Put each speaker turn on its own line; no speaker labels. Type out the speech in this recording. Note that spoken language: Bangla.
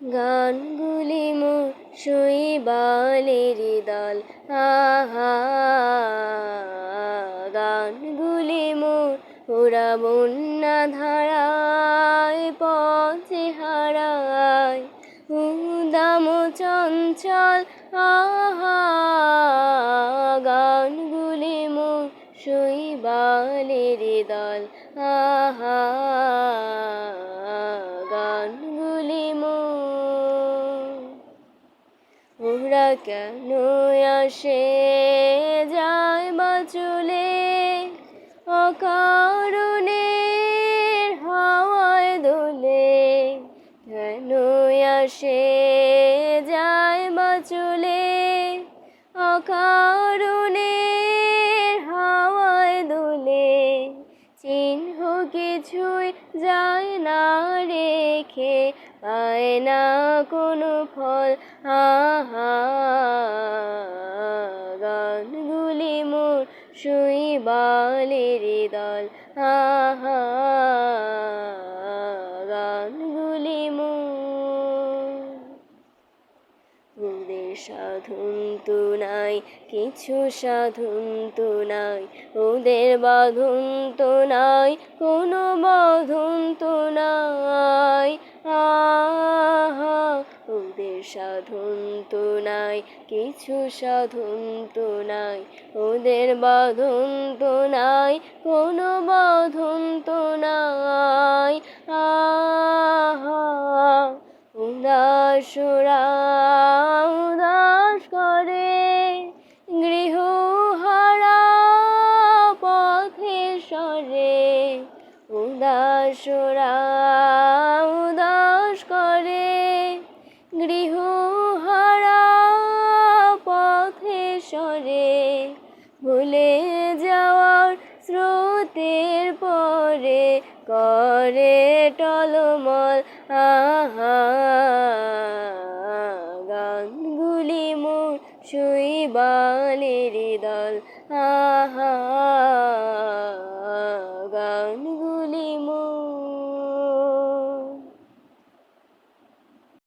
গানগুলি মোর শৈবালের দল, আহা গানগুলি মোর ওরা বন্যা ধারায় পথে হারায়, উদাম চঞ্চল আহা গানগুলি মোর শৈবালের দল, আহা গানগুলি মোর। ওরা কেন আসে যায় বা চলে, অকারণে হাওয়ায় দোলে, কেন আসে যায় বা চলে, অকারণে হাওয়ায় দোলে, চিহ্ন কিছুই যায় না রেখে, পায় না কোনো ফল, আহা গানগুলি মোর শৈবালের দল, আহা গানগুলি মোর। ওদের সাধন তো নাই, কিছু সাধন তো নাই, ওদের বাঁধন তো নাই, কোনো বাঁধন তো নাই, আহা ওদের সাধন তো নাই, কিছু সাধন তো নাই, ওদের বাঁধন তো নাই, কোনো বাঁধন তো নাই, আহা উদাসরা উদাস করে, গৃহহারা পথে সরে, উদাসরা উদাস করে, গৃহহারা পথে সরে, ভুলে যাওয়ার স্রোতের পরে করে টলমল, আহা